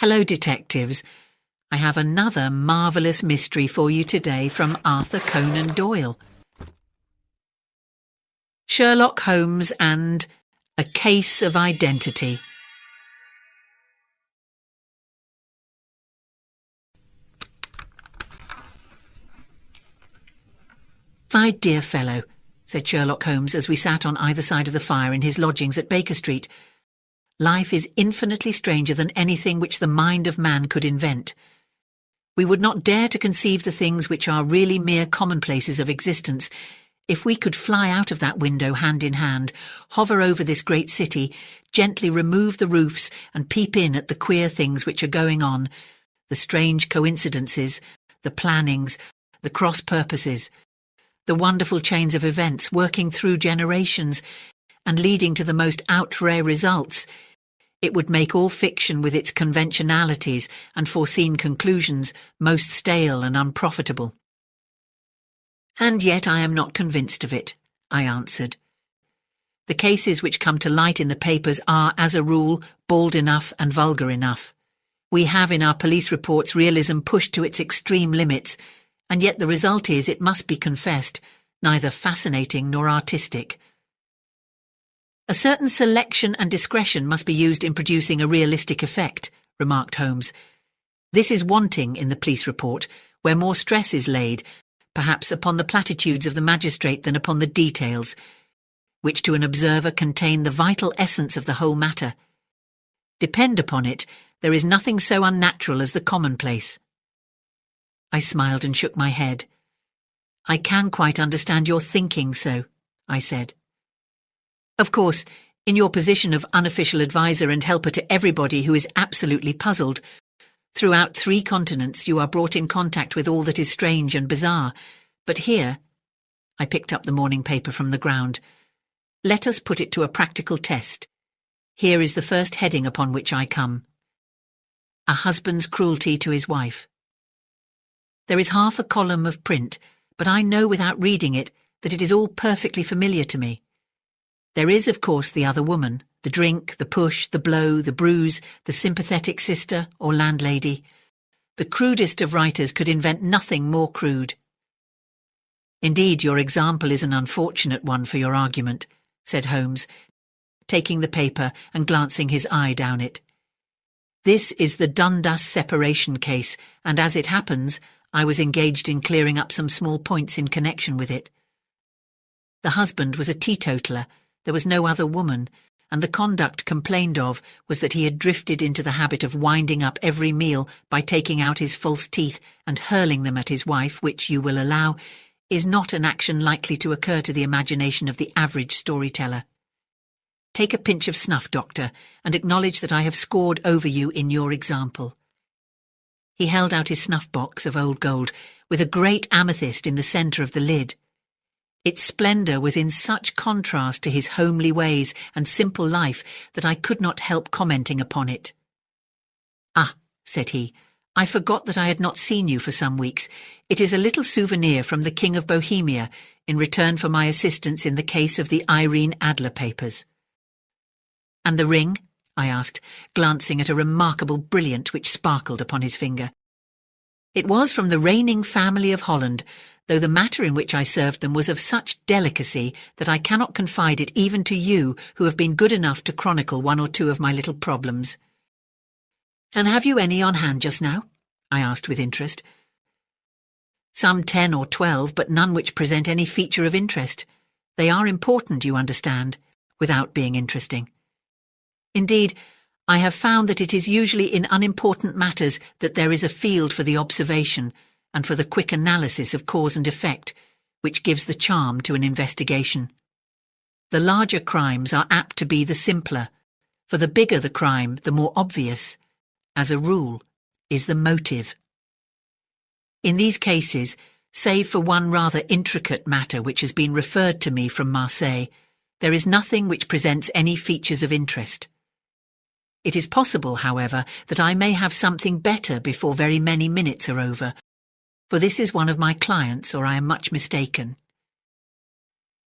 Hello, detectives. I have another marvellous mystery for you today from Arthur Conan Doyle. Sherlock Holmes and A Case of Identity. "My dear fellow," said Sherlock Holmes as we sat on either side of the fire in his lodgings at Baker Street, "life is infinitely stranger than anything which the mind of man could invent. We would not dare to conceive the things which are really mere commonplaces of existence if we could fly out of that window hand in hand, hover over this great city, gently remove the roofs and peep in at the queer things which are going on, the strange coincidences, the plannings, the cross-purposes, the wonderful chains of events working through generations and leading to the most out-rare results. It would make all fiction with its conventionalities and foreseen conclusions most stale and unprofitable." "And yet I am not convinced of it," I answered. "The cases which come to light in the papers are, as a rule, bald enough and vulgar enough. We have in our police reports realism pushed to its extreme limits, and yet the result is, it must be confessed, neither fascinating nor artistic. A certain selection and discretion must be used in producing a realistic effect," remarked Holmes. "This is wanting in the police report, where more stress is laid, perhaps upon the platitudes of the magistrate than upon the details, which to an observer contain the vital essence of the whole matter. Depend upon it, there is nothing so unnatural as the commonplace." I smiled and shook my head. "I can quite understand your thinking so," I said. "Of course, in your position of unofficial advisor and helper to everybody who is absolutely puzzled, throughout 3 continents you are brought in contact with all that is strange and bizarre. But here," I picked up the morning paper from the ground, "let us put it to a practical test. Here is the first heading upon which I come. A husband's cruelty to his wife. There is half a column of print, but I know without reading it that it is all perfectly familiar to me. There is, of course, the other woman, the drink, the push, the blow, the bruise, the sympathetic sister or landlady. The crudest of writers could invent nothing more crude." "Indeed, your example is an unfortunate one for your argument," said Holmes, taking the paper and glancing his eye down it. "This is the Dundas separation case, and as it happens, I was engaged in clearing up some small points in connection with it. The husband was a teetotaler. There was no other woman, and the conduct complained of was that he had drifted into the habit of winding up every meal by taking out his false teeth and hurling them at his wife, which, you will allow, is not an action likely to occur to the imagination of the average storyteller. Take a pinch of snuff, Doctor, and acknowledge that I have scored over you in your example." He held out his snuff-box of old gold, with a great amethyst in the centre of the lid. Its splendour was in such contrast to his homely ways and simple life that I could not help commenting upon it. "Ah," said he, "I forgot that I had not seen you for some weeks. It is a little souvenir from the King of Bohemia in return for my assistance in the case of the Irene Adler papers." "And the ring?" I asked, glancing at a remarkable brilliant which sparkled upon his finger. "It was from the reigning family of Holland, though the matter in which I served them was of such delicacy that I cannot confide it even to you, who have been good enough to chronicle 1 or 2 of my little problems." "And have you any on hand just now?" I asked with interest. "Some 10 or 12, but none which present any feature of interest. They are important, you understand, without being interesting. Indeed, I have found that it is usually in unimportant matters that there is a field for the observation and for the quick analysis of cause and effect, which gives the charm to an investigation. The larger crimes are apt to be the simpler, for the bigger the crime, the more obvious, as a rule, is the motive. In these cases, save for one rather intricate matter which has been referred to me from Marseille, there is nothing which presents any features of interest. It is possible, however, that I may have something better before very many minutes are over, for this is one of my clients, or I am much mistaken."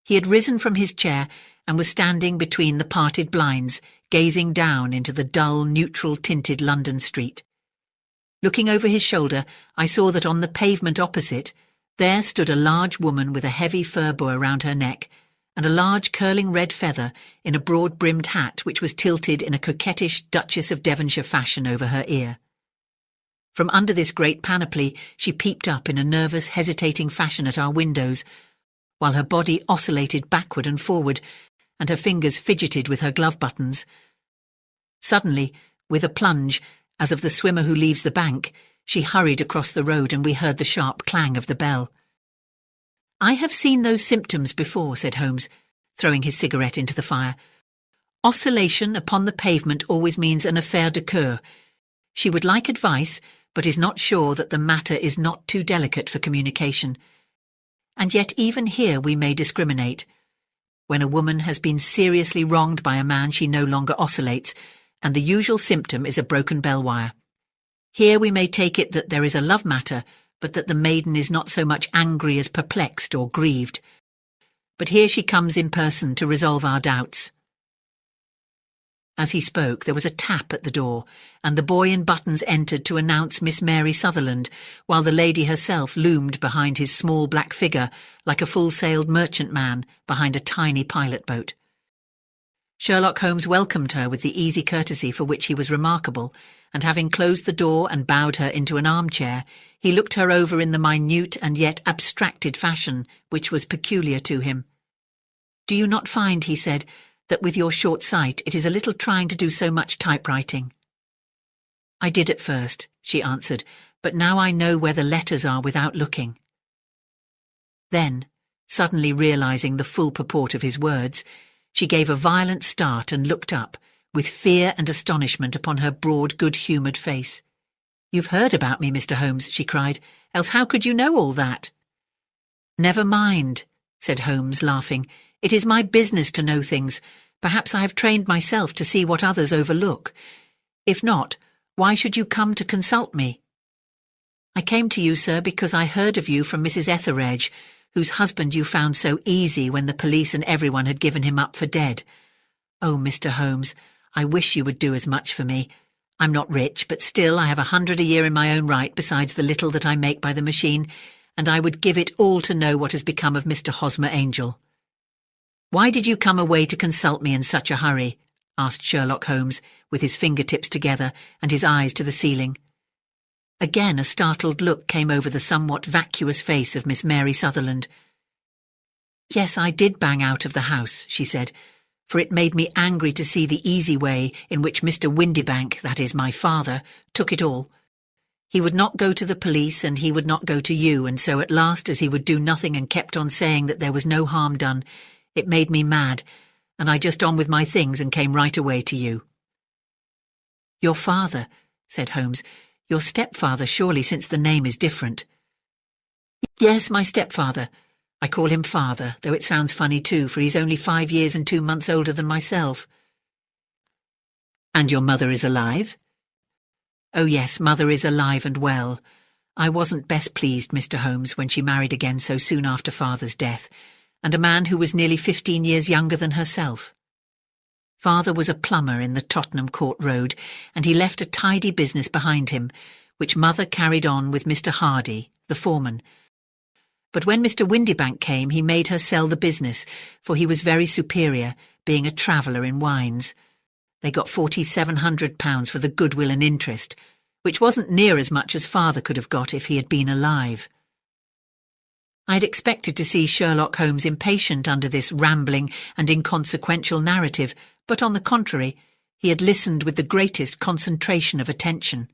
He had risen from his chair and was standing between the parted blinds, gazing down into the dull, neutral-tinted London street. Looking over his shoulder, I saw that on the pavement opposite, there stood a large woman with a heavy fur boa around her neck, and a large curling red feather in a broad-brimmed hat which was tilted in a coquettish Duchess of Devonshire fashion over her ear. From under this great panoply she peeped up in a nervous, hesitating fashion at our windows, while her body oscillated backward and forward, and her fingers fidgeted with her glove buttons. Suddenly, with a plunge, as of the swimmer who leaves the bank, she hurried across the road, and we heard the sharp clang of the bell. "I have seen those symptoms before," said Holmes, throwing his cigarette into the fire. "Oscillation upon the pavement always means an affaire de coeur. She would like advice, but is not sure that the matter is not too delicate for communication. And yet even here we may discriminate. When a woman has been seriously wronged by a man, she no longer oscillates, and the usual symptom is a broken bell wire. Here we may take it that there is a love matter, but that the maiden is not so much angry as perplexed or grieved. But here she comes in person to resolve our doubts." As he spoke, there was a tap at the door, and the boy in buttons entered to announce Miss Mary Sutherland, while the lady herself loomed behind his small black figure like a full-sailed merchantman behind a tiny pilot boat. Sherlock Holmes welcomed her with the easy courtesy for which he was remarkable, and having closed the door and bowed her into an armchair, he looked her over in the minute and yet abstracted fashion which was peculiar to him. "Do you not find," he said, "that with your short sight it is a little trying to do so much typewriting?" "I did at first," she answered, "but now I know where the letters are without looking." Then, suddenly realizing the full purport of his words, she gave a violent start and looked up, with fear and astonishment upon her broad, good-humoured face. "You've heard about me, Mr. Holmes," she cried, "else how could you know all that?" "Never mind," said Holmes, laughing. "It is my business to know things. Perhaps I have trained myself to see what others overlook. If not, why should you come to consult me?" "I came to you, sir, because I heard of you from Mrs. Etheredge, whose husband you found so easy when the police and everyone had given him up for dead. Oh, Mr. Holmes, I wish you would do as much for me. I'm not rich, but still I have 100 a year in my own right besides the little that I make by the machine, and I would give it all to know what has become of Mr. Hosmer Angel." "Why did you come away to consult me in such a hurry?" asked Sherlock Holmes, with his fingertips together and his eyes to the ceiling. Again a startled look came over the somewhat vacuous face of Miss Mary Sutherland. "Yes, I did bang out of the house," she said, "for it made me angry to see the easy way in which Mr. Windibank, that is my father, took it all. He would not go to the police and he would not go to you, and so at last, as he would do nothing and kept on saying that there was no harm done, it made me mad, and I just on with my things and came right away to you." "Your father," said Holmes. "Your stepfather, surely, since the name is different." "Yes, my stepfather. I call him father, though it sounds funny too, for he's only 5 years and 2 months older than myself." "And your mother is alive?" "Oh yes, mother is alive and well. I wasn't best pleased, Mr. Holmes, when she married again so soon after father's death, and a man who was nearly 15 years younger than herself. Father was a plumber in the Tottenham Court Road, and he left a tidy business behind him, which mother carried on with Mr. Hardy, the foreman. But when Mr. Windibank came, he made her sell the business, for he was very superior, being a traveller in wines. They got £4,700 for the goodwill and interest, which wasn't near as much as father could have got if he had been alive." I had expected to see Sherlock Holmes impatient under this rambling and inconsequential narrative, but on the contrary, he had listened with the greatest concentration of attention.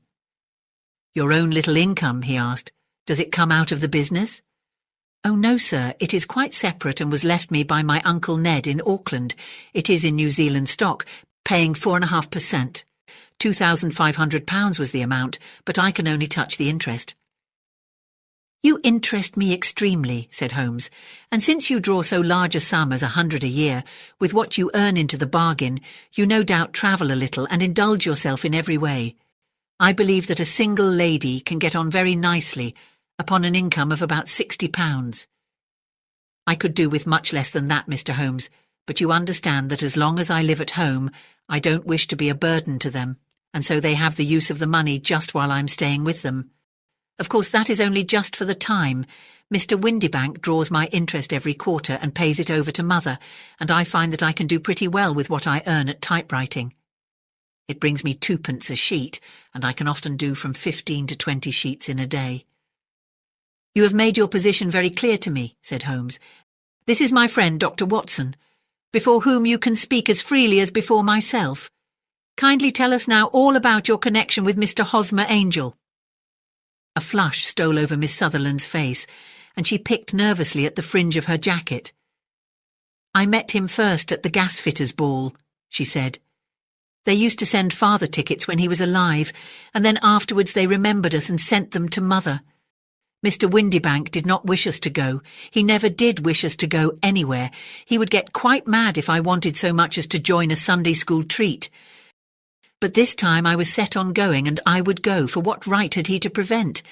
"Your own little income," he asked, "does it come out of the business?" "Oh no, sir, it is quite separate and was left me by my Uncle Ned in Auckland. It is in New Zealand stock, paying 4.5%. £2,500 was the amount, but I can only touch the interest." "You interest me extremely," said Holmes, "and since you draw so large a sum as 100 a year, with what you earn into the bargain, you no doubt travel a little and indulge yourself in every way. I believe that a single lady can get on very nicely upon an income of about £60. "I could do with much less than that, Mr. Holmes, But you understand that as long as I live at home, I don't wish to be a burden to them, and so they have the use of the money just while I'm staying with them. Of course, that is only just for the time. Mr. Windybank draws my interest every quarter and pays it over to Mother, and I find that I can do pretty well with what I earn at typewriting. It brings me 2p a sheet, and I can often do from 15 to 20 sheets in a day. You have made your position very clear to me, said Holmes. This is my friend Dr. Watson, before whom you can speak as freely as before myself. Kindly tell us now all about your connection with Mr. Hosmer Angel. A flush stole over Miss Sutherland's face, and she picked nervously at the fringe of her jacket. I met him first at the gasfitters' ball, she said. They used to send Father tickets when he was alive, and then afterwards they remembered us and sent them to Mother. Mr. Windybank did not wish us to go. He never did wish us to go anywhere. He would get quite mad if I wanted so much as to join a Sunday school treat. But this time I was set on going, and I would go, for what right had he to prevent?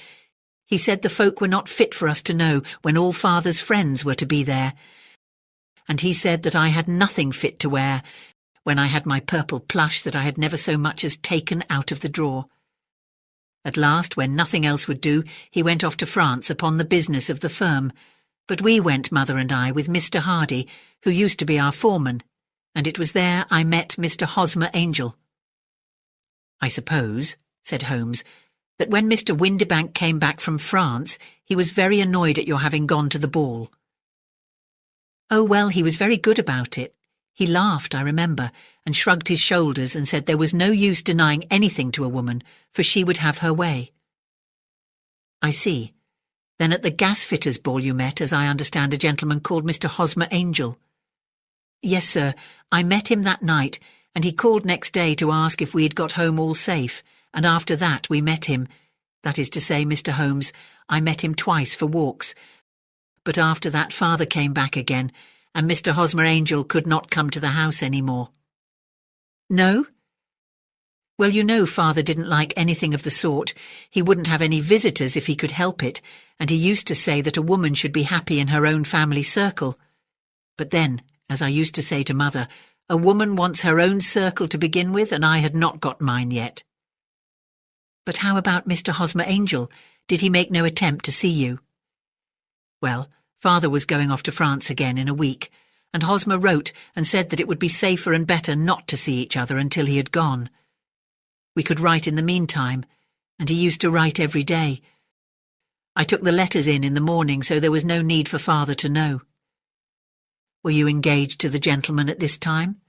He said the folk were not fit for us to know when all Father's friends were to be there. And he said that I had nothing fit to wear, when I had my purple plush that I had never so much as taken out of the drawer. At last, when nothing else would do, he went off to France upon the business of the firm. But we went, Mother and I, with Mr. Hardy, who used to be our foreman, and it was there I met Mr. Hosmer Angel. I suppose, said Holmes, that when Mr. Windybank came back from France, he was very annoyed at your having gone to the ball. Oh, well, he was very good about it. He laughed, I remember, and shrugged his shoulders and said there was no use denying anything to a woman, for she would have her way. I see. Then at the gasfitters' ball you met, as I understand, a gentleman called Mr. Hosmer Angel. Yes, sir, I met him that night, and he called next day to ask if we had got home all safe, and after that we met him. That is to say, Mr. Holmes, I met him twice for walks. But after that Father came back again, and Mr. Hosmer Angel could not come to the house any more. No? Well, you know Father didn't like anything of the sort. He wouldn't have any visitors if he could help it, and he used to say that a woman should be happy in her own family circle. But then, as I used to say to Mother, a woman wants her own circle to begin with, and I had not got mine yet. But how about Mr. Hosmer Angel? Did he make no attempt to see you? Well, Father was going off to France again in a week, and Hosmer wrote and said that it would be safer and better not to see each other until he had gone. We could write in the meantime, and he used to write every day. I took the letters in the morning, so there was no need for Father to know. Were you engaged to the gentleman at this time?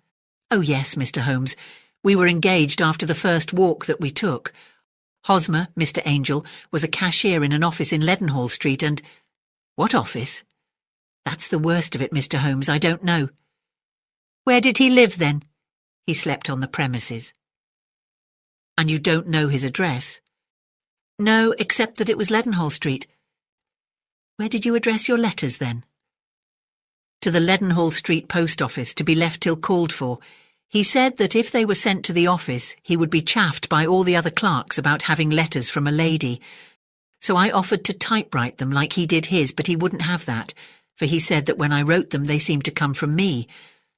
Oh, yes, Mr. Holmes. We were engaged after the first walk that we took. Hosmer, Mr. Angel, was a cashier in an office in Leadenhall Street, and— What office? That's the worst of it, Mr. Holmes, I don't know. Where did he live, then? He slept on the premises. And you don't know his address? No, except that it was Leadenhall Street. Where did you address your letters, then? To the Leadenhall Street post office, to be left till called for. He said that if they were sent to the office, he would be chaffed by all the other clerks about having letters from a lady. So I offered to typewrite them like he did his, but he wouldn't have that, for he said that when I wrote them they seemed to come from me,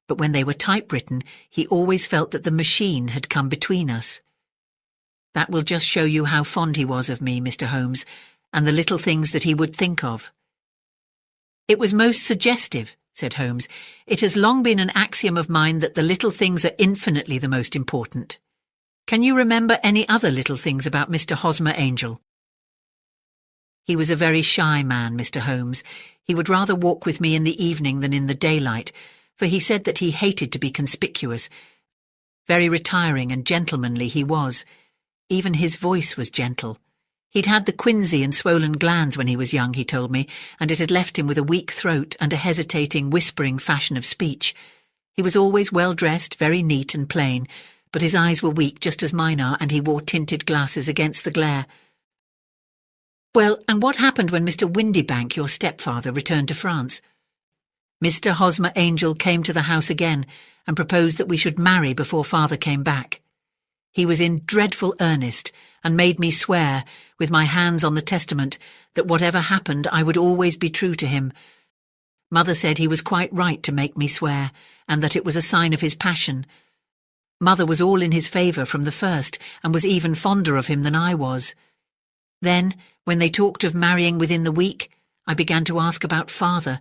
but when they were typewritten he always felt that the machine had come between us. That will just show you how fond he was of me, Mr. Holmes, and the little things that he would think of. It was most suggestive, said Holmes. It has long been an axiom of mine that the little things are infinitely the most important. Can you remember any other little things about Mr. Hosmer Angel? He was a very shy man, Mr. Holmes. He would rather walk with me in the evening than in the daylight, for he said that he hated to be conspicuous. Very retiring and gentlemanly he was. Even his voice was gentle. He'd had the quinsy and swollen glands when he was young, he told me, and it had left him with a weak throat and a hesitating, whispering fashion of speech. He was always well-dressed, very neat and plain, but his eyes were weak just as mine are, and he wore tinted glasses against the glare. Well, and what happened when Mr. Windybank, your stepfather, returned to France? Mr. Hosmer Angel came to the house again and proposed that we should marry before Father came back. He was in dreadful earnest and made me swear, with my hands on the testament, that whatever happened I would always be true to him. Mother said he was quite right to make me swear, and that it was a sign of his passion. Mother was all in his favour from the first, and was even fonder of him than I was. Then, when they talked of marrying within the week, I began to ask about Father.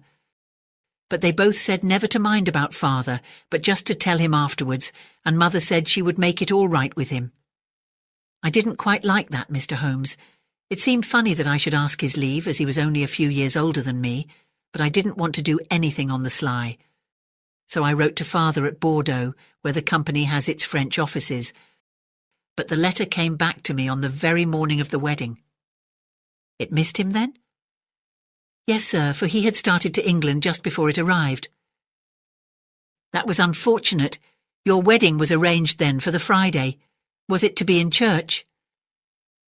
But they both said never to mind about Father, but just to tell him afterwards, and Mother said she would make it all right with him. I didn't quite like that, Mr. Holmes. It seemed funny that I should ask his leave, as he was only a few years older than me, but I didn't want to do anything on the sly. So I wrote to Father at Bordeaux, where the company has its French offices. But the letter came back to me on the very morning of the wedding. It missed him then? Yes, sir, for he had started to England just before it arrived. That was unfortunate. Your wedding was arranged then for the Friday. Was it to be in church?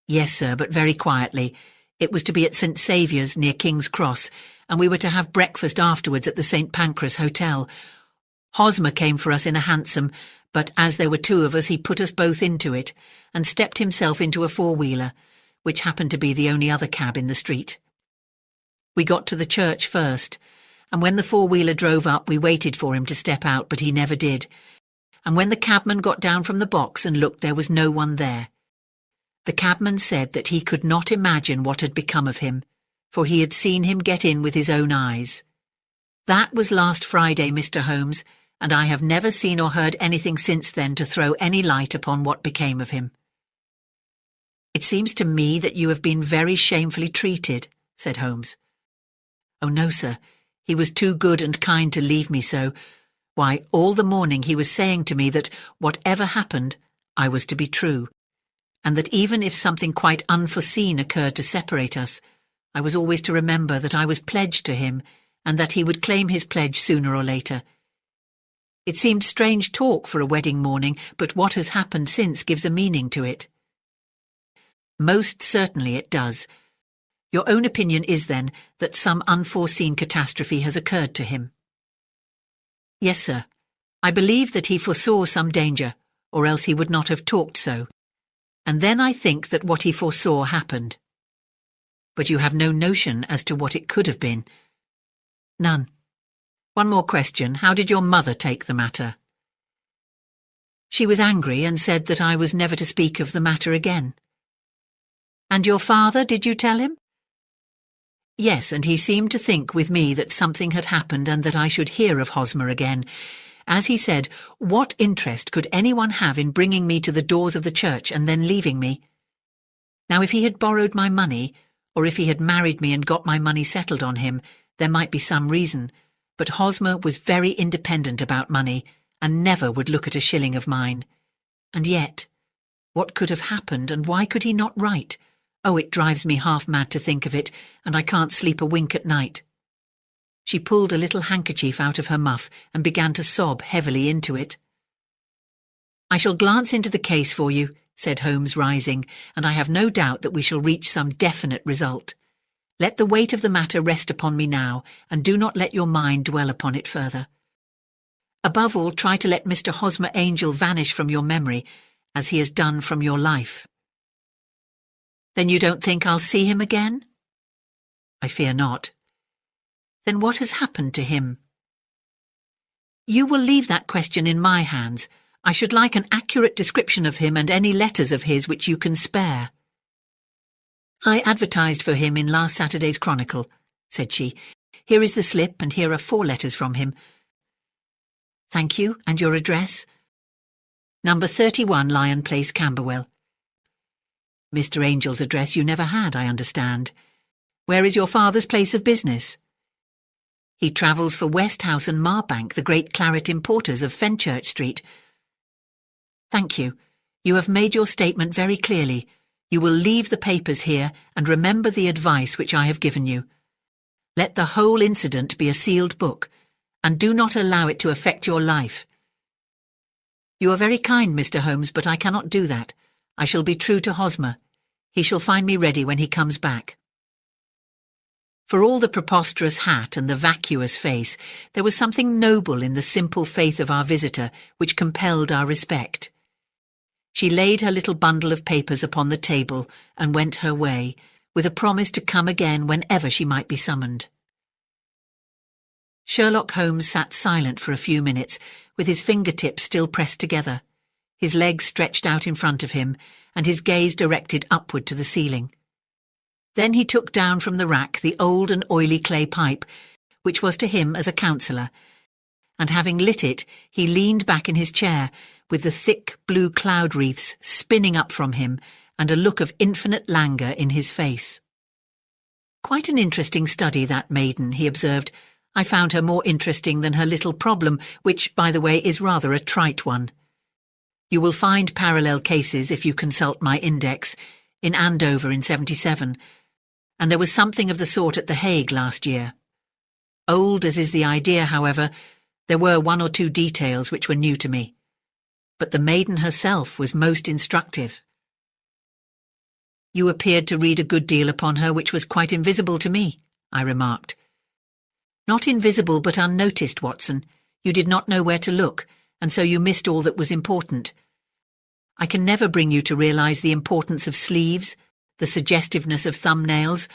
Yes, sir, but very quietly. It was to be at St. Saviour's near King's Cross, and we were to have breakfast afterwards at the St. Pancras Hotel. Hosmer came for us in a hansom, but as there were two of us, he put us both into it, and stepped himself into a four-wheeler, which happened to be the only other cab in the street. We got to the church first, and when the four-wheeler drove up, we waited for him to step out, but he never did. And when the cabman got down from the box and looked, there was no one there. The cabman said that he could not imagine what had become of him, for he had seen him get in with his own eyes. That was last Friday, Mr. Holmes, and I have never seen or heard anything since then to throw any light upon what became of him. It seems to me that you have been very shamefully treated, said Holmes. Oh, no, sir. He was too good and kind to leave me so. Why, all the morning he was saying to me that, whatever happened, I was to be true, and that even if something quite unforeseen occurred to separate us, I was always to remember that I was pledged to him, and that he would claim his pledge sooner or later. It seemed strange talk for a wedding morning, but what has happened since gives a meaning to it. Most certainly it does. Your own opinion is, then, that some unforeseen catastrophe has occurred to him. Yes, sir. I believe that he foresaw some danger, or else he would not have talked so. And then I think that what he foresaw happened. But you have no notion as to what it could have been. None. One more question. How did your mother take the matter? She was angry and said that I was never to speak of the matter again. And your father, did you tell him? Yes, and he seemed to think with me that something had happened and that I should hear of Hosmer again. As he said, what interest could anyone have in bringing me to the doors of the church and then leaving me? Now, if he had borrowed my money, or if he had married me and got my money settled on him, there might be some reason, but Hosmer was very independent about money, and never would look at a shilling of mine. And yet, what could have happened, and why could he not write? Oh, it drives me half mad to think of it, and I can't sleep a wink at night. She pulled a little handkerchief out of her muff and began to sob heavily into it. I shall glance into the case for you, said Holmes, rising, and I have no doubt that we shall reach some definite result. Let the weight of the matter rest upon me now, and do not let your mind dwell upon it further. Above all, try to let Mr. Hosmer Angel vanish from your memory, as he has done from your life. Then you don't think I'll see him again? I fear not. Then what has happened to him? You will leave that question in my hands. I should like an accurate description of him and any letters of his which you can spare. I advertised for him in last Saturday's Chronicle, said she. Here is the slip, and here are 4 letters from him. Thank you, and your address? Number 31 Lion Place, Camberwell. Mr. Angel's address you never had, I understand. Where is your father's place of business? He travels for Westhouse and Marbank, the great claret importers of Fenchurch Street. Thank you. You have made your statement very clearly. You will leave the papers here and remember the advice which I have given you. Let the whole incident be a sealed book, and do not allow it to affect your life. You are very kind, Mr. Holmes, but I cannot do that. I shall be true to Hosmer. He shall find me ready when he comes back. For all the preposterous hat and the vacuous face, there was something noble in the simple faith of our visitor which compelled our respect. She laid her little bundle of papers upon the table and went her way, with a promise to come again whenever she might be summoned. Sherlock Holmes sat silent for a few minutes, with his fingertips still pressed together, his legs stretched out in front of him, and his gaze directed upward to the ceiling. Then he took down from the rack the old and oily clay pipe, which was to him as a counsellor, and having lit it, he leaned back in his chair, with the thick blue cloud wreaths spinning up from him, and a look of infinite languor in his face. "Quite an interesting study, that maiden," he observed. "I found her more interesting than her little problem, which, by the way, is rather a trite one. You will find parallel cases if you consult my index, in Andover in 77, and there was something of the sort at The Hague last year. Old as is the idea, however, there were one or two details which were new to me. But the maiden herself was most instructive." "You appeared to read a good deal upon her which was quite invisible to me," I remarked. "Not invisible but unnoticed, Watson. You did not know where to look, and so you missed all that was important. I can never bring you to realize the importance of sleeves, the suggestiveness of thumbnails,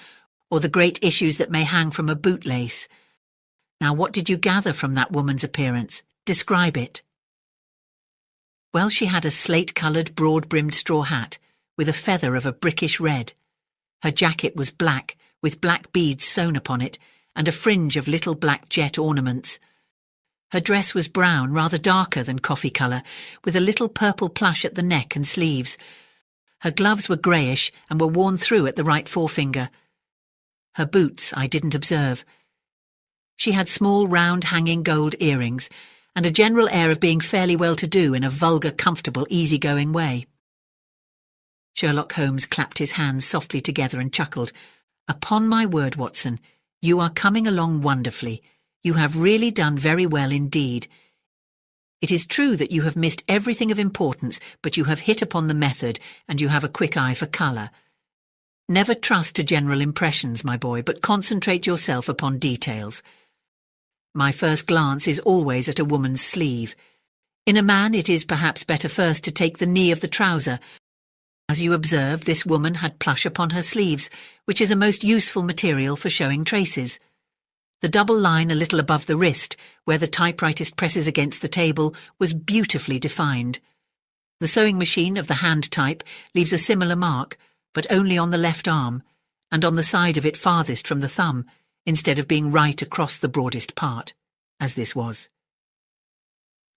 or the great issues that may hang from a bootlace. Now, what did you gather from that woman's appearance? Describe it." "Well, she had a slate-coloured, broad-brimmed straw hat, with a feather of a brickish red. Her jacket was black, with black beads sewn upon it, and a fringe of little black jet ornaments. Her dress was brown, rather darker than coffee colour, with a little purple plush at the neck and sleeves. Her gloves were greyish and were worn through at the right forefinger. Her boots I didn't observe. She had small, round, hanging gold earrings, and a general air of being fairly well-to-do in a vulgar, comfortable, easy-going way." Sherlock Holmes clapped his hands softly together and chuckled. "Upon my word, Watson, you are coming along wonderfully. You have really done very well indeed. It is true that you have missed everything of importance, but you have hit upon the method, and you have a quick eye for colour. Never trust to general impressions, my boy, but concentrate yourself upon details. My first glance is always at a woman's sleeve. In a man it is perhaps better first to take the knee of the trouser. As you observe, this woman had plush upon her sleeves, which is a most useful material for showing traces. The double line a little above the wrist, where the typewriter presses against the table, was beautifully defined. The sewing machine of the hand type leaves a similar mark, but only on the left arm, and on the side of it farthest from the thumb, instead of being right across the broadest part, as this was.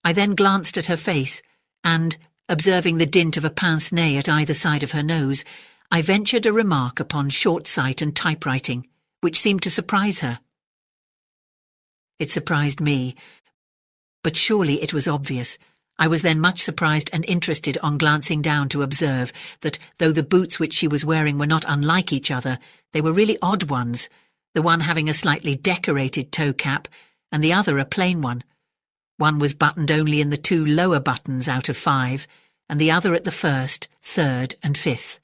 I then glanced at her face, and, observing the dint of a pince-nez at either side of her nose, I ventured a remark upon short sight and typewriting, which seemed to surprise her. It surprised me, but surely it was obvious. I was then much surprised and interested on glancing down to observe that, though the boots which she was wearing were not unlike each other, they were really odd ones, the one having a slightly decorated toe cap, and the other a plain one. One was buttoned only in the 2 lower buttons out of 5, and the other at the 1st, 3rd, and 5th.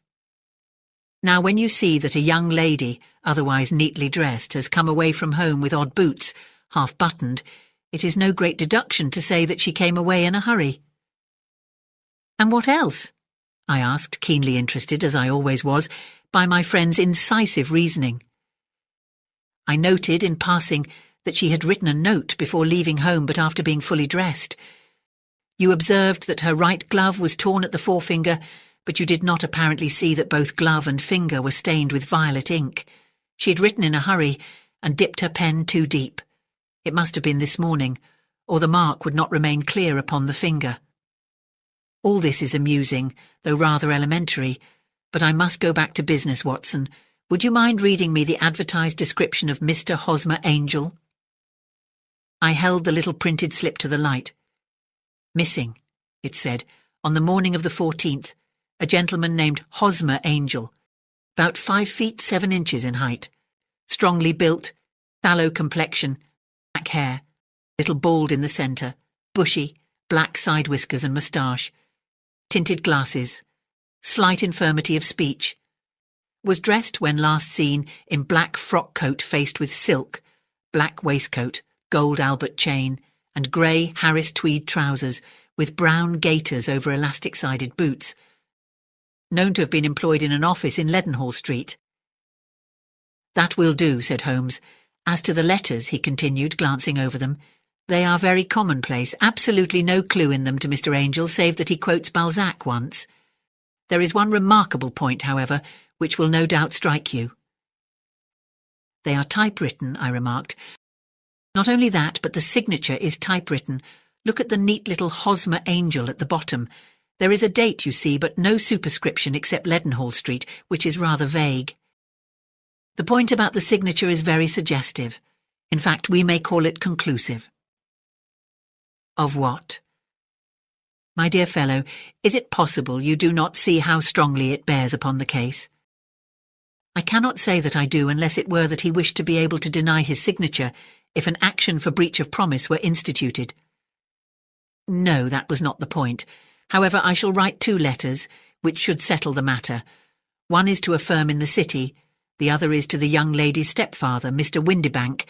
Now, when you see that a young lady, otherwise neatly dressed, has come away from home with odd boots, half-buttoned, it is no great deduction to say that she came away in a hurry." "And what else?" I asked, keenly interested, as I always was, by my friend's incisive reasoning. I noted, in passing, that she had written a note before leaving home but after being fully dressed. You observed that her right glove was torn at the forefinger, but you did not apparently see that both glove and finger were stained with violet ink. She had written in a hurry, and dipped her pen too deep. It must have been this morning, or the mark would not remain clear upon the finger. All this is amusing, though rather elementary, but I must go back to business, Watson. Would you mind reading me the advertised description of Mr. Hosmer Angel?" I held the little printed slip to the light. "Missing," it said, "on the morning of the 14th, a gentleman named Hosmer Angel, about 5 feet 7 inches in height, strongly built, sallow complexion, black hair, little bald in the centre, bushy, black side whiskers and moustache, tinted glasses, slight infirmity of speech, was dressed when last seen in black frock coat faced with silk, black waistcoat, gold Albert chain, and grey Harris tweed trousers with brown gaiters over elastic-sided boots. Known to have been employed in an office in Leadenhall Street." "That will do," said Holmes, As to the letters, he continued, glancing over them, they are very commonplace, absolutely no clue in them to Mr. Angel, save that he quotes Balzac once. There is one remarkable point, however, which will no doubt strike you. They are typewritten, I remarked. Not only that, but the signature is typewritten. Look at the neat little Hosmer Angel at the bottom. There is a date, you see, but no superscription except Leadenhall Street, which is rather vague. The point about the signature is very suggestive. In fact, we may call it conclusive. Of what? My dear fellow, is it possible you do not see how strongly it bears upon the case? I cannot say that I do unless it were that he wished to be able to deny his signature if an action for breach of promise were instituted. No, that was not the point. However, I shall write 2 letters, which should settle the matter. One is to a firm in the city, the other is to the young lady's stepfather, Mr. Windibank,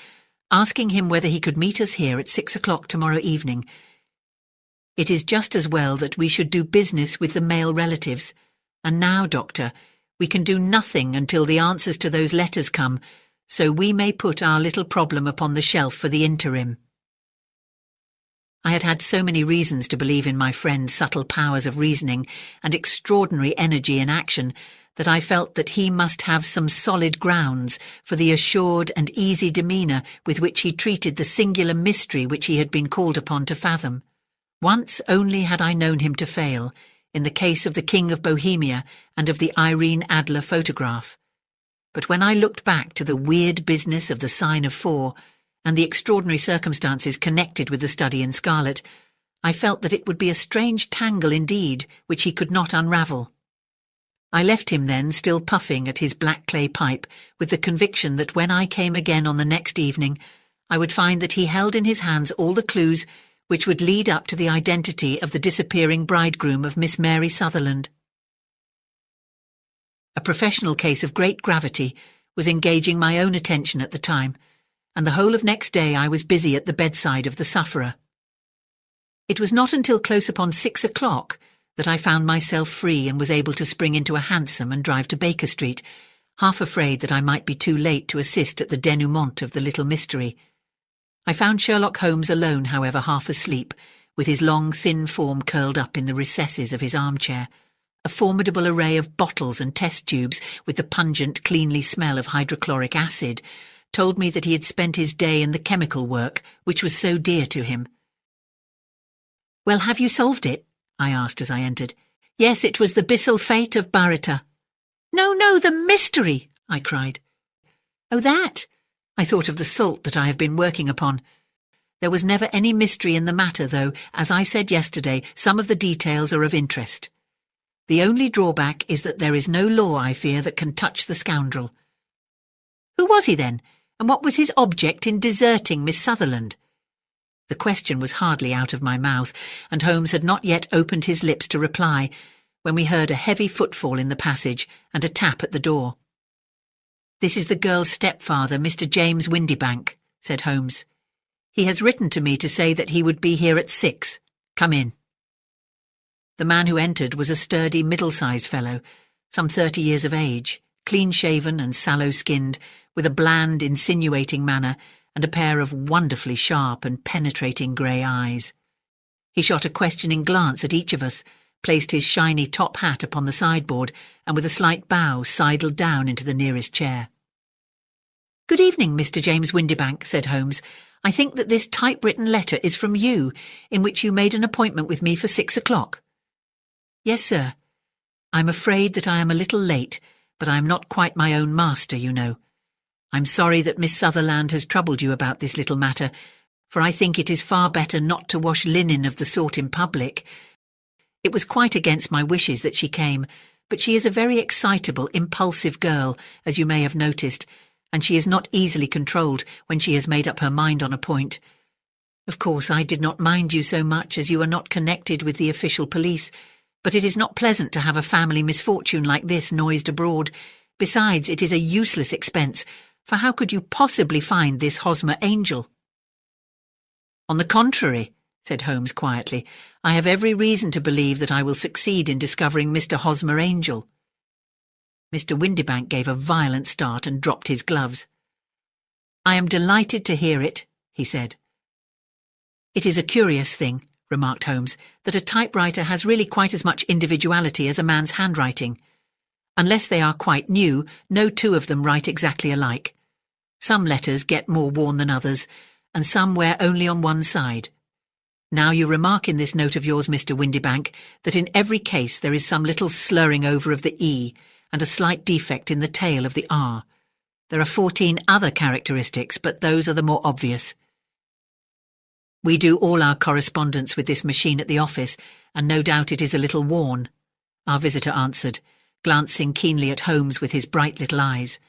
asking him whether he could meet us here at 6 o'clock tomorrow evening. It is just as well that we should do business with the male relatives. And now, Doctor, we can do nothing until the answers to those letters come, so we may put our little problem upon the shelf for the interim. I had had so many reasons to believe in my friend's subtle powers of reasoning and extraordinary energy in action that I felt that he must have some solid grounds for the assured and easy demeanour with which he treated the singular mystery which he had been called upon to fathom. Once only had I known him to fail, in the case of the King of Bohemia and of the Irene Adler photograph. But when I looked back to the weird business of the Sign of 4 and the extraordinary circumstances connected with the study in scarlet, I felt that it would be a strange tangle indeed which he could not unravel. I left him then, still puffing at his black clay pipe, with the conviction that when I came again on the next evening, I would find that he held in his hands all the clues which would lead up to the identity of the disappearing bridegroom of Miss Mary Sutherland. A professional case of great gravity was engaging my own attention at the time, and the whole of next day I was busy at the bedside of the sufferer. It was not until close upon 6 o'clock that I found myself free and was able to spring into a hansom and drive to Baker Street, half afraid that I might be too late to assist at the denouement of the little mystery. I found Sherlock Holmes alone, however, half asleep, with his long, thin form curled up in the recesses of his armchair. A formidable array of bottles and test tubes, with the pungent, cleanly smell of hydrochloric acid, told me that he had spent his day in the chemical work, which was so dear to him. "Well, have you solved it?" I asked as I entered. "Yes, it was the bisulfate of baryta." No, the mystery!" I cried. "Oh, that! I thought of the salt that I have been working upon. There was never any mystery in the matter, though, as I said yesterday, some of the details are of interest. The only drawback is that there is no law, I fear, that can touch the scoundrel. Who was he, then, and what was his object in deserting Miss Sutherland?" The question was hardly out of my mouth, and Holmes had not yet opened his lips to reply, when we heard a heavy footfall in the passage and a tap at the door. "This is the girl's stepfather, Mr. James Windibank," said Holmes. "He has written to me to say that he would be here at 6. Come in." The man who entered was a sturdy, middle-sized fellow, some 30 years of age, clean-shaven and sallow-skinned, with a bland, insinuating manner and a pair of wonderfully sharp and penetrating grey eyes. He shot a questioning glance at each of us, placed his shiny top hat upon the sideboard, and with a slight bow sidled down into the nearest chair. "Good evening, Mr. James Windibank," said Holmes. "I think that this typewritten letter is from you, in which you made an appointment with me for 6 o'clock. "Yes, sir. I'm afraid that I am a little late, but I am not quite my own master, you know. I'm sorry that Miss Sutherland has troubled you about this little matter, for I think it is far better not to wash linen of the sort in public. It was quite against my wishes that she came, but she is a very excitable, impulsive girl, as you may have noticed, and she is not easily controlled when she has made up her mind on a point. Of course, I did not mind you so much as you are not connected with the official police, but it is not pleasant to have a family misfortune like this noised abroad. Besides, it is a useless expense, for how could you possibly find this Hosmer Angel?" "On the contrary," said Holmes quietly, "I have every reason to believe that I will succeed in discovering Mr. Hosmer Angel." Mr. Windibank gave a violent start and dropped his gloves. "I am delighted to hear it," he said. "It is a curious thing," remarked Holmes, "that a typewriter has really quite as much individuality as a man's handwriting. Unless they are quite new, no two of them write exactly alike. Some letters get more worn than others, and some wear only on one side. Now you remark in this note of yours, Mr. Windibank, that in every case there is some little slurring over of the E and a slight defect in the tail of the R. There are 14 other characteristics, but those are the more obvious. We do all our correspondence with this machine at the office, and no doubt it is a little worn," our visitor answered, glancing keenly at Holmes with his bright little eyes.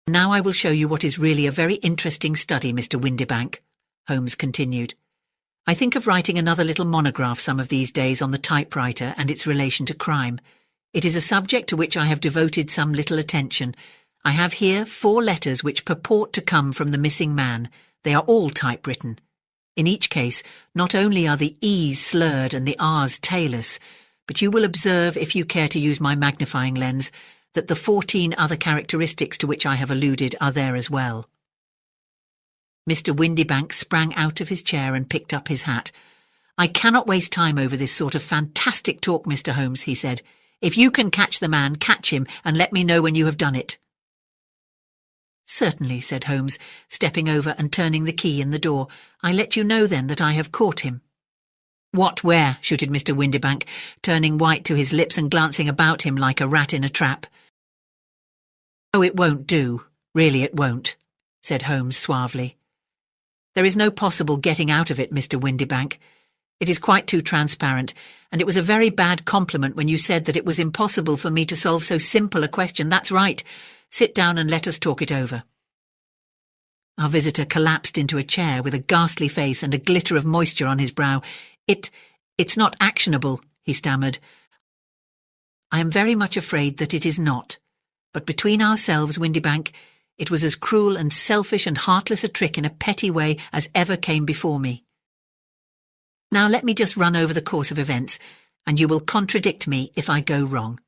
"Now I will show you what is really a very interesting study, Mr. Windibank," Holmes continued. "I think of writing another little monograph some of these days on the typewriter and its relation to crime. It is a subject to which I have devoted some little attention. I have here 4 letters which purport to come from the missing man. They are all typewritten. In each case, not only are the E's slurred and the R's tailless, but you will observe, if you care to use my magnifying lens, that the 14 other characteristics to which I have alluded are there as well." Mr. Windibank sprang out of his chair and picked up his hat. "I cannot waste time over this sort of fantastic talk, Mr. Holmes," he said. "If you can catch the man, catch him, and let me know when you have done it." "Certainly," said Holmes, stepping over and turning the key in the door. "I let you know then that I have caught him." "What, where?" shouted Mr. Windibank, turning white to his lips and glancing about him like a rat in a trap. "Oh, it won't do. Really it won't," said Holmes suavely. "There is no possible getting out of it, Mr. Windibank. It is quite too transparent, and it was a very bad compliment when you said that it was impossible for me to solve so simple a question. That's right. Sit down and let us talk it over." Our visitor collapsed into a chair with a ghastly face and a glitter of moisture on his brow. It's not actionable," he stammered. "I am very much afraid that it is not. But between ourselves, Windibank, it was as cruel and selfish and heartless a trick in a petty way as ever came before me. Now let me just run over the course of events, and you will contradict me if I go wrong."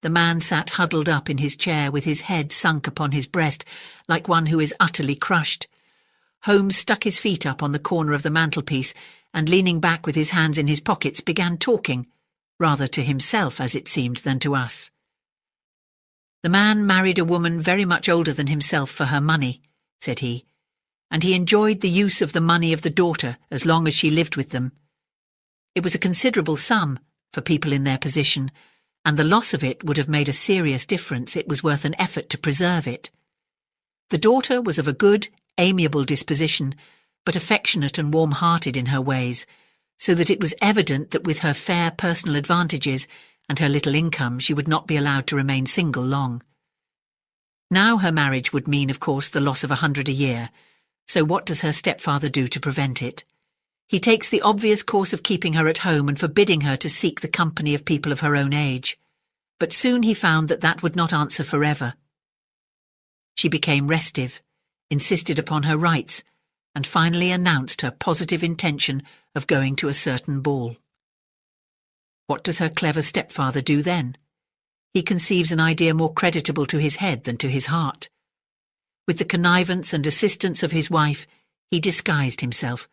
The man sat huddled up in his chair with his head sunk upon his breast, like one who is utterly crushed. Holmes stuck his feet up on the corner of the mantelpiece, and leaning back with his hands in his pockets began talking, rather to himself as it seemed than to us. "The man married a woman very much older than himself for her money," said he, "and he enjoyed the use of the money of the daughter as long as she lived with them. It was a considerable sum for people in their position, and the loss of it would have made a serious difference. It was worth an effort to preserve it. The daughter was of a good, amiable disposition, but affectionate and warm-hearted in her ways, so that it was evident that with her fair personal advantages and her little income she would not be allowed to remain single long. Now her marriage would mean, of course, the loss of 100 a year, so what does her stepfather do to prevent it? He takes the obvious course of keeping her at home and forbidding her to seek the company of people of her own age. But soon he found that that would not answer forever. She became restive, insisted upon her rights, and finally announced her positive intention of going to a certain ball. What does her clever stepfather do then? He conceives an idea more creditable to his head than to his heart. With the connivance and assistance of his wife, he disguised himself,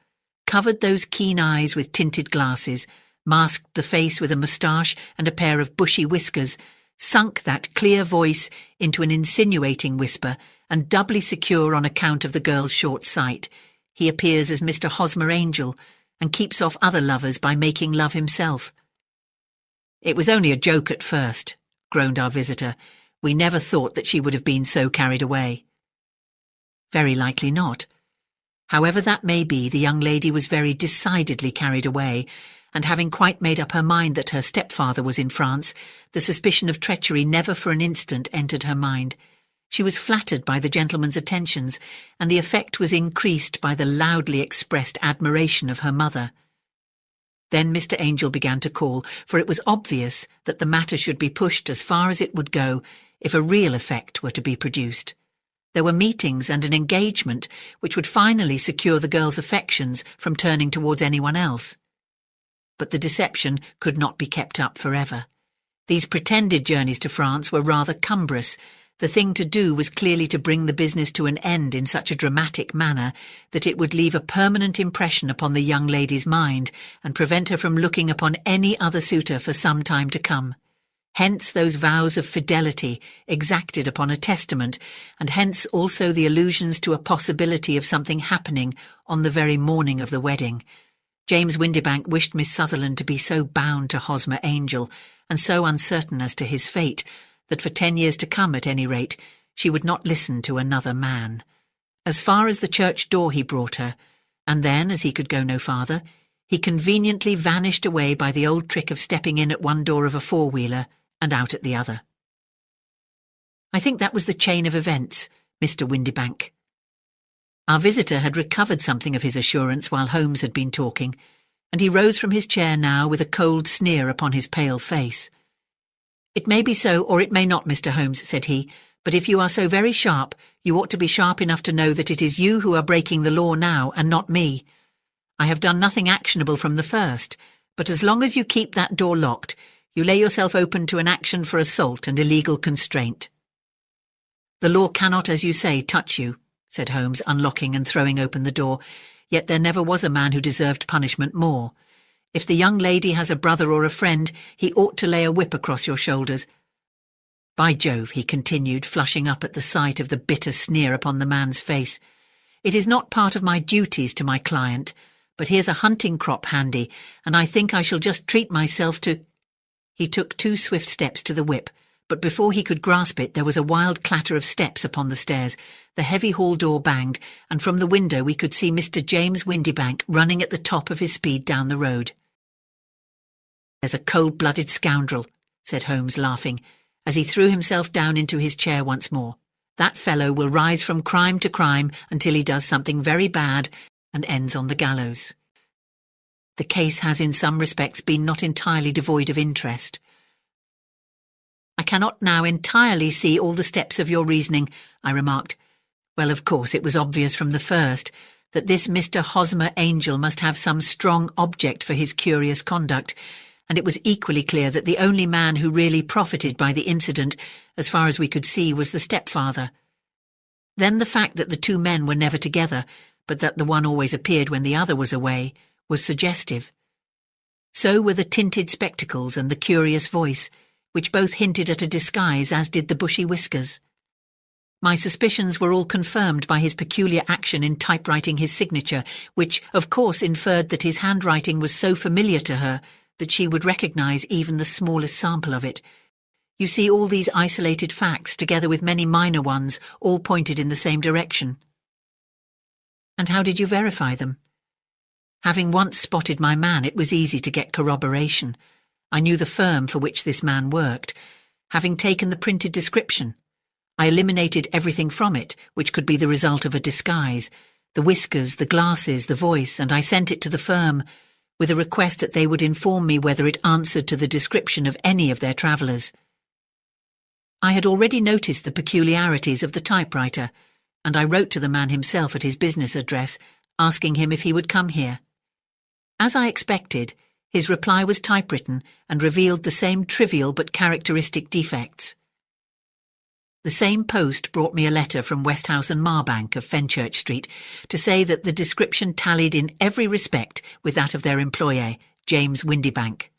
covered those keen eyes with tinted glasses, masked the face with a moustache and a pair of bushy whiskers, sunk that clear voice into an insinuating whisper, and doubly secure on account of the girl's short sight, he appears as Mr. Hosmer Angel, and keeps off other lovers by making love himself. "It was only a joke at first," groaned our visitor. "We never thought that she would have been so carried away." "Very likely not. However that may be, the young lady was very decidedly carried away, and having quite made up her mind that her stepfather was in France, the suspicion of treachery never for an instant entered her mind. She was flattered by the gentleman's attentions, and the effect was increased by the loudly expressed admiration of her mother. Then Mr. Angel began to call, for it was obvious that the matter should be pushed as far as it would go if a real effect were to be produced. There were meetings and an engagement which would finally secure the girl's affections from turning towards anyone else. But the deception could not be kept up forever. These pretended journeys to France were rather cumbrous. The thing to do was clearly to bring the business to an end in such a dramatic manner that it would leave a permanent impression upon the young lady's mind and prevent her from looking upon any other suitor for some time to come. Hence those vows of fidelity exacted upon a testament, and hence also the allusions to a possibility of something happening on the very morning of the wedding. James Windibank wished Miss Sutherland to be so bound to Hosmer Angel, and so uncertain as to his fate, that for 10 years to come, at any rate, she would not listen to another man. As far as the church door he brought her, and then, as he could go no farther, he conveniently vanished away by the old trick of stepping in at one door of a four-wheeler and out at the other. I think that was the chain of events, Mr. Windibank. Our visitor had recovered something of his assurance while Holmes had been talking, and he rose from his chair now with a cold sneer upon his pale face. "It may be so, or it may not, Mr. Holmes," said he, "but if you are so very sharp, you ought to be sharp enough to know that it is you who are breaking the law now, and not me. I have done nothing actionable from the first, but as long as you keep that door locked, you lay yourself open to an action for assault and illegal constraint." "The law cannot, as you say, touch you," said Holmes, unlocking and throwing open the door, "yet there never was a man who deserved punishment more. If the young lady has a brother or a friend, he ought to lay a whip across your shoulders. By Jove," he continued, flushing up at the sight of the bitter sneer upon the man's face, "it is not part of my duties to my client, but here's a hunting crop handy, and I think I shall just treat myself to—" He took 2 swift steps to the whip, but before he could grasp it there was a wild clatter of steps upon the stairs, the heavy hall door banged, and from the window we could see Mr. James Windibank running at the top of his speed down the road. "There's a cold-blooded scoundrel," said Holmes, laughing, as he threw himself down into his chair once more. "That fellow will rise from crime to crime until he does something very bad and ends on the gallows. The case has in some respects been not entirely devoid of interest. I cannot now entirely see all the steps of your reasoning," I remarked. "Well, of course, it was obvious from the first that this Mr. Hosmer Angel must have some strong object for his curious conduct, and it was equally clear that the only man who really profited by the incident, as far as we could see, was the stepfather. Then the fact that the 2 men were never together, but that the one always appeared when the other was away, was suggestive. So were the tinted spectacles and the curious voice, which both hinted at a disguise, as did the bushy whiskers. My suspicions were all confirmed by his peculiar action in typewriting his signature, which, of course, inferred that his handwriting was so familiar to her that she would recognize even the smallest sample of it. You see, all these isolated facts, together with many minor ones, all pointed in the same direction." "And how did you verify them?" "Having once spotted my man, it was easy to get corroboration. I knew the firm for which this man worked. Having taken the printed description, I eliminated everything from it which could be the result of a disguise, the whiskers, the glasses, the voice, and I sent it to the firm, with a request that they would inform me whether it answered to the description of any of their travellers. I had already noticed the peculiarities of the typewriter, and I wrote to the man himself at his business address, asking him if he would come here. As I expected, his reply was typewritten and revealed the same trivial but characteristic defects. The same post brought me a letter from Westhouse and Marbank of Fenchurch Street to say that the description tallied in every respect with that of their employer, James Windibank.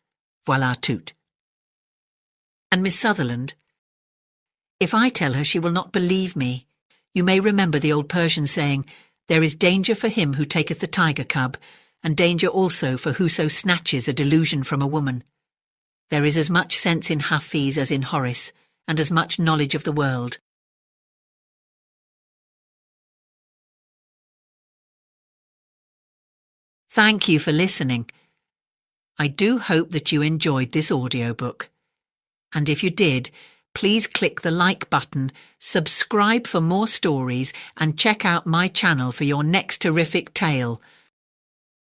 Voilà tout. And Miss Sutherland? If I tell her, she will not believe me. You may remember the old Persian saying, "There is danger for him who taketh the tiger cub, and danger also for whoso snatches a delusion from a woman. There is as much sense in Hafiz as in Horace, and as much knowledge of the world." Thank you for listening. I do hope that you enjoyed this audiobook. And if you did, please click the like button, subscribe for more stories, and check out my channel for your next terrific tale.